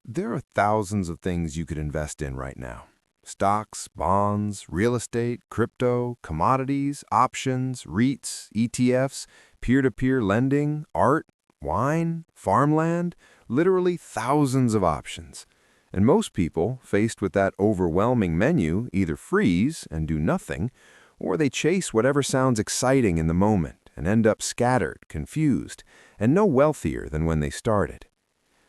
There are thousands of things you could invest in right now. Stocks, bonds, real estate, crypto, commodities, options, REITs, ETFs, peer-to-peer lending, art, wine, farmland, literally thousands of options. And most people, faced with that overwhelming menu, either freeze and do nothing, or they chase whatever sounds exciting in the moment and end up scattered, confused, and no wealthier than when they started.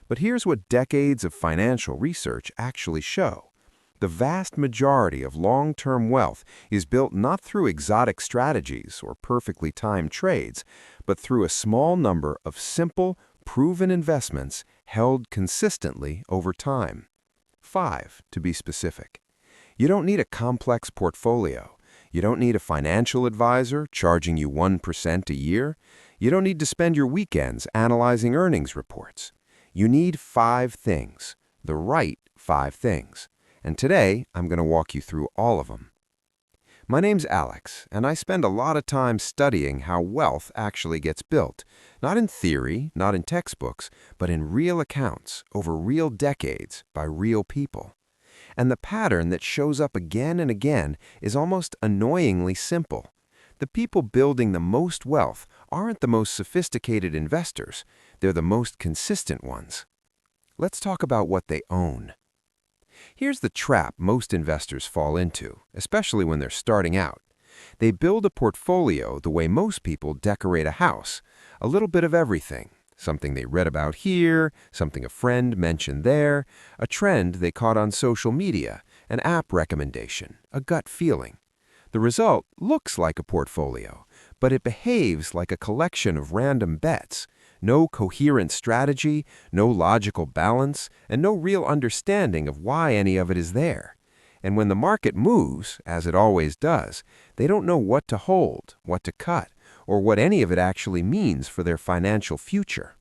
But here's what decades of financial research actually show. The vast majority of long-term wealth is built not through exotic strategies or perfectly timed trades, but through a small number of simple, proven investments held consistently over time. 5, to be specific. You don't need a complex portfolio. You don't need a financial advisor charging you 1% a year. You don't need to spend your weekends analyzing earnings reports. You need 5 things, the right 5 things. And today, I'm going to walk you through all of them. My name's Alex, and I spend a lot of time studying how wealth actually gets built. Not in theory, not in textbooks, but in real accounts, over real decades, by real people. And the pattern that shows up again and again is almost annoyingly simple. The people building the most wealth aren't the most sophisticated investors. They're the most consistent ones. Let's talk about what they own. Here's the trap most investors fall into, especially when they're starting out. They build a portfolio the way most people decorate a house, a little bit of everything. Something they read about here, something a friend mentioned there, a trend they caught on social media, an app recommendation, a gut feeling. The result looks like a portfolio, but it behaves like a collection of random bets. No coherent strategy, no logical balance, and no real understanding of why any of it is there. And when the market moves, as it always does, they don't know what to hold, what to cut, or what any of it actually means for their financial future.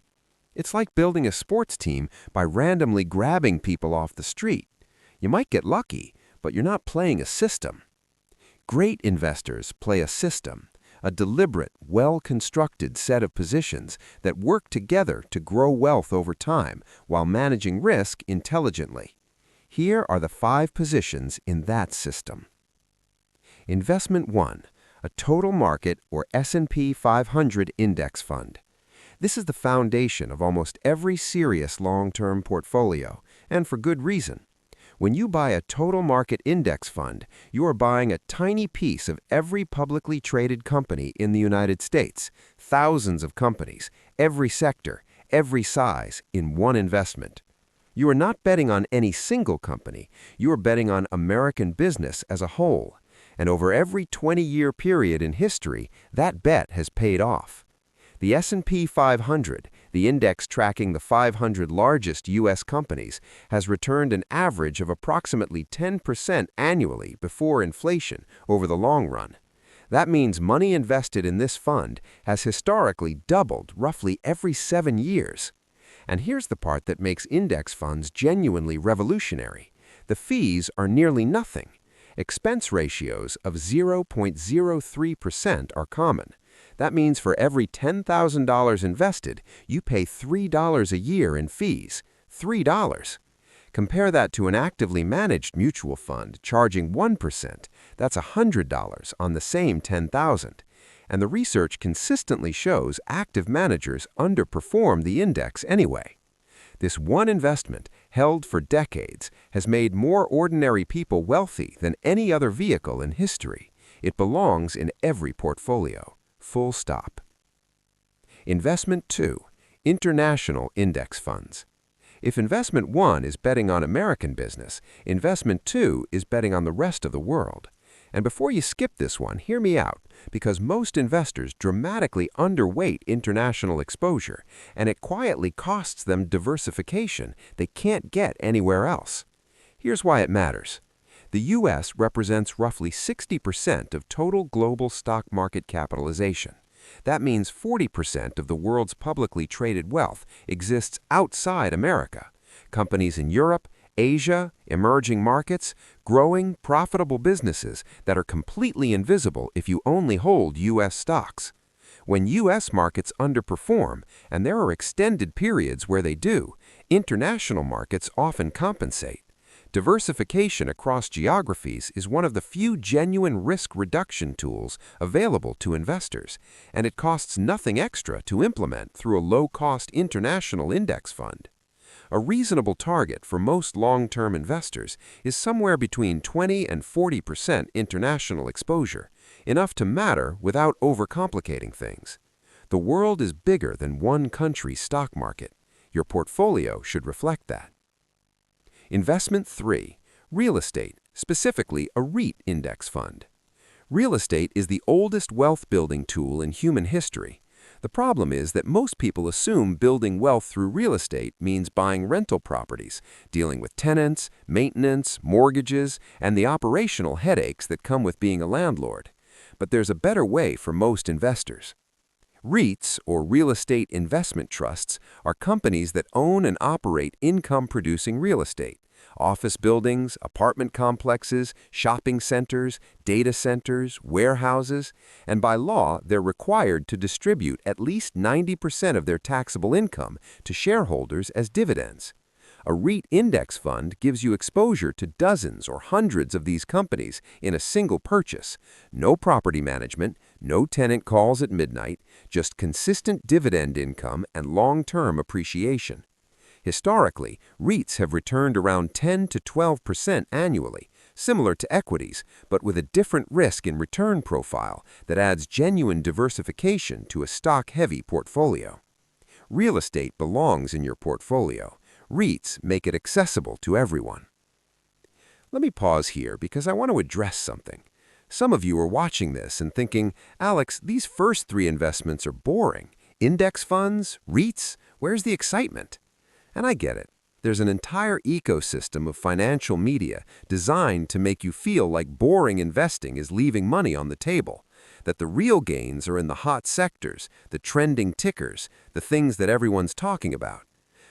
It's like building a sports team by randomly grabbing people off the street. You might get lucky, but you're not playing a system. Great investors play a system, a deliberate, well-constructed set of positions that work together to grow wealth over time while managing risk intelligently. Here are the 5 positions in that system. Investment 1, a total market or S&P 500 index fund. This is the foundation of almost every serious long-term portfolio, and for good reason. When you buy a total market index fund, you are buying a tiny piece of every publicly traded company in the United States, thousands of companies, every sector, every size, in one investment. You are not betting on any single company, you are betting on American business as a whole. And over every 20-year period in history, that bet has paid off. The S&P 500, the index tracking the 500 largest U.S. companies, has returned an average of approximately 10% annually before inflation over the long run. That means money invested in this fund has historically doubled roughly every 7 years. And here's the part that makes index funds genuinely revolutionary. The fees are nearly nothing. Expense ratios of 0.03% are common. That means for every $10,000 invested, you pay $3 a year in fees. $3. Compare that to an actively managed mutual fund charging 1%. That's $100 on the same $10,000. And the research consistently shows active managers underperform the index anyway. This one investment, held for decades, has made more ordinary people wealthy than any other vehicle in history. It belongs in every portfolio. Full stop. Investment 2, international index funds. If investment 1 is betting on American business, investment 2 is betting on the rest of the world. And before you skip this one, hear me out, because most investors dramatically underweight international exposure, and it quietly costs them diversification they can't get anywhere else. Here's why it matters. The U.S. represents roughly 60% of total global stock market capitalization. That means 40% of the world's publicly traded wealth exists outside America. Companies in Europe, Asia, emerging markets, growing, profitable businesses that are completely invisible if you only hold U.S. stocks. When U.S. markets underperform, and there are extended periods where they do, International markets often compensate. Diversification across geographies is one of the few genuine risk reduction tools available to investors, and it costs nothing extra to implement through a low-cost international index fund. A reasonable target for most long-term investors is somewhere between 20 and 40% international exposure, enough to matter without overcomplicating things. The world is bigger than one country's stock market. Your portfolio should reflect that. Investment 3. Real estate, specifically a REIT index fund. Real estate is the oldest wealth-building tool in human history. The problem is that most people assume building wealth through real estate means buying rental properties, dealing with tenants, maintenance, mortgages, and the operational headaches that come with being a landlord. But there's a better way for most investors. REITs, or real estate investment trusts, are companies that own and operate income-producing real estate. Office buildings, apartment complexes, shopping centers, data centers, warehouses, and by law, they're required to distribute at least 90% of their taxable income to shareholders as dividends. A REIT index fund gives you exposure to dozens or hundreds of these companies in a single purchase. No property management, no tenant calls at midnight, just consistent dividend income and long-term appreciation. Historically, REITs have returned around 10 to 12% annually, similar to equities, but with a different risk and return profile that adds genuine diversification to a stock-heavy portfolio. Real estate belongs in your portfolio. REITs make it accessible to everyone. Let me pause here because I want to address something. Some of you are watching this and thinking, Alex, these first 3 investments are boring. Index funds, REITs, where's the excitement? And I get it. There's an entire ecosystem of financial media designed to make you feel like boring investing is leaving money on the table, that the real gains are in the hot sectors, the trending tickers, the things that everyone's talking about.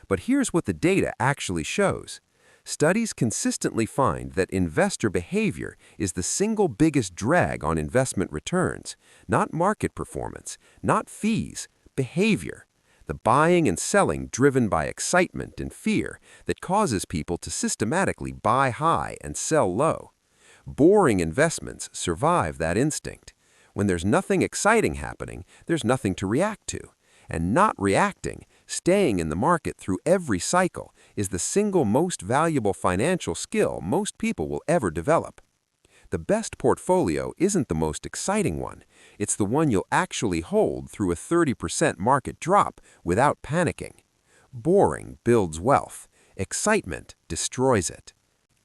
But here's what the data actually shows. Studies consistently find that investor behavior is the single biggest drag on investment returns, not market performance, not fees, behavior. The buying and selling driven by excitement and fear that causes people to systematically buy high and sell low. Boring investments survive that instinct. When there's nothing exciting happening, there's nothing to react to. And not reacting, staying in the market through every cycle, is the single most valuable financial skill most people will ever develop. The best portfolio isn't the most exciting one. It's the one you'll actually hold through a 30% market drop without panicking. Boring builds wealth. Excitement destroys it.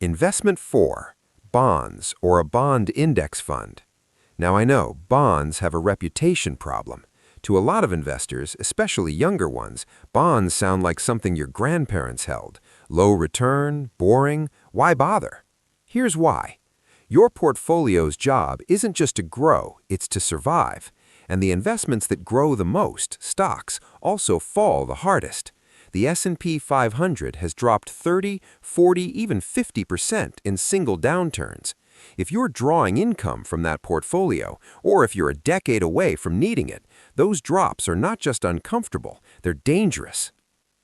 Investment 4. Bonds, or a bond index fund. Now I know bonds have a reputation problem. To a lot of investors, especially younger ones, bonds sound like something your grandparents held. Low return, boring, why bother? Here's why. Your portfolio's job isn't just to grow, it's to survive. And the investments that grow the most, stocks, also fall the hardest. The S&P 500 has dropped 30, 40, even 50% in single downturns. If you're drawing income from that portfolio, or if you're a decade away from needing it, those drops are not just uncomfortable, they're dangerous.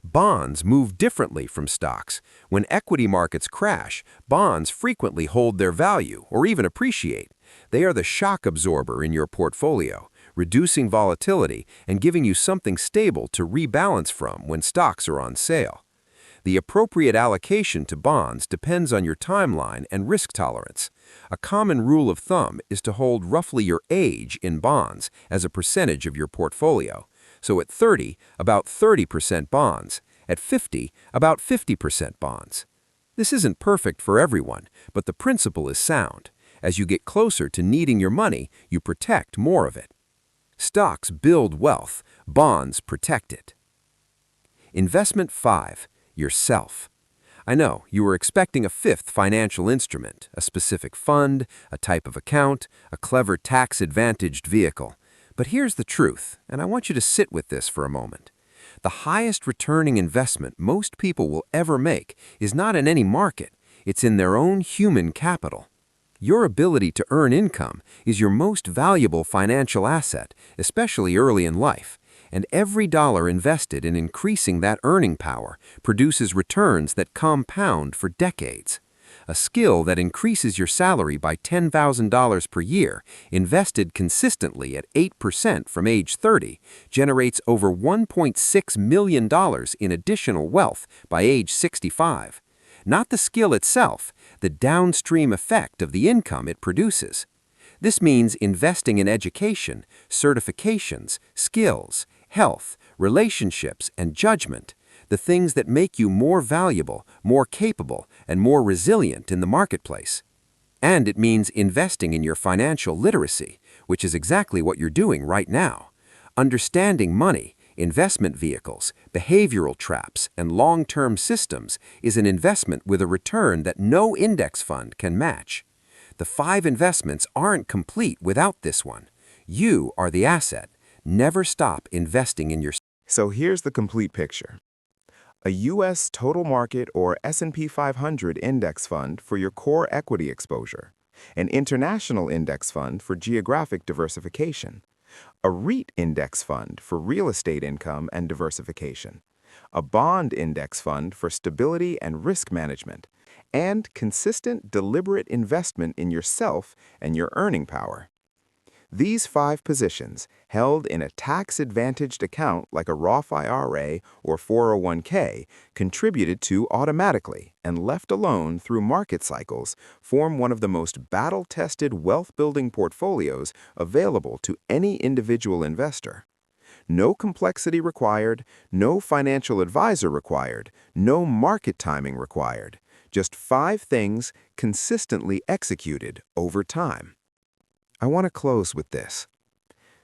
Bonds move differently from stocks. When equity markets crash, bonds frequently hold their value or even appreciate. They are the shock absorber in your portfolio, reducing volatility and giving you something stable to rebalance from when stocks are on sale. The appropriate allocation to bonds depends on your timeline and risk tolerance. A common rule of thumb is to hold roughly your age in bonds as a percentage of your portfolio. So at 30, about 30% bonds. At 50, about 50% bonds. This isn't perfect for everyone, but the principle is sound. As you get closer to needing your money, you protect more of it. Stocks build wealth, bonds protect it. Investment 5. Yourself. I know, you were expecting a 5th financial instrument, a specific fund, a type of account, a clever tax-advantaged vehicle. But here's the truth, and I want you to sit with this for a moment. The highest returning investment most people will ever make is not in any market, it's in their own human capital. Your ability to earn income is your most valuable financial asset, especially early in life. And every dollar invested in increasing that earning power produces returns that compound for decades. A skill that increases your salary by $10,000 per year, invested consistently at 8% from age 30, generates over $1.6 million in additional wealth by age 65. Not the skill itself, the downstream effect of the income it produces. This means investing in education, certifications, skills, health, relationships, and judgment, the things that make you more valuable, more capable, and more resilient in the marketplace. And it means investing in your financial literacy, which is exactly what you're doing right now. Understanding money, investment vehicles, behavioral traps, and long-term systems is an investment with a return that no index fund can match. The 5 investments aren't complete without this one. You are the asset. Never stop investing in yourself. So here's the complete picture. A U.S. total market or S&P 500 index fund for your core equity exposure, an international index fund for geographic diversification, a REIT index fund for real estate income and diversification, a bond index fund for stability and risk management, and consistent, deliberate investment in yourself and your earning power. These 5 positions, held in a tax-advantaged account like a Roth IRA or 401k, contributed to automatically and left alone through market cycles, form one of the most battle-tested wealth-building portfolios available to any individual investor. No complexity required, no financial advisor required, no market timing required. Just 5 things consistently executed over time. I want to close with this.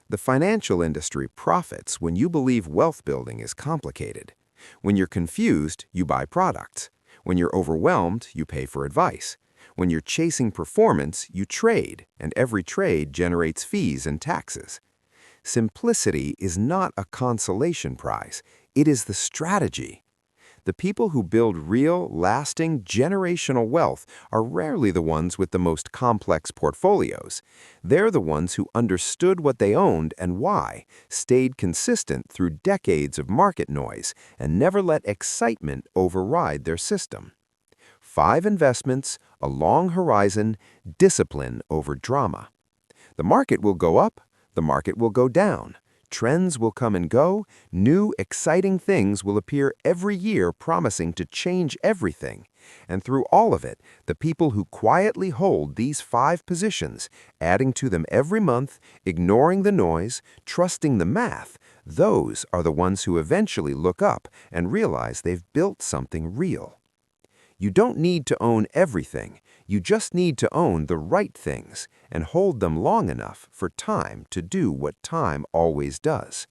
The financial industry profits when you believe wealth building is complicated. When you're confused, you buy products. When you're overwhelmed, you pay for advice. When you're chasing performance, you trade, and every trade generates fees and taxes. Simplicity is not a consolation prize. It is the strategy. The people who build real, lasting, generational wealth are rarely the ones with the most complex portfolios. They're the ones who understood what they owned and why, stayed consistent through decades of market noise, and never let excitement override their system. 5 investments, a long horizon, discipline over drama. The market will go up, the market will go down. Trends will come and go, new, exciting things will appear every year promising to change everything. And through all of it, the people who quietly hold these 5 positions, adding to them every month, ignoring the noise, trusting the math, those are the ones who eventually look up and realize they've built something real. You don't need to own everything. You just need to own the right things and hold them long enough for time to do what time always does.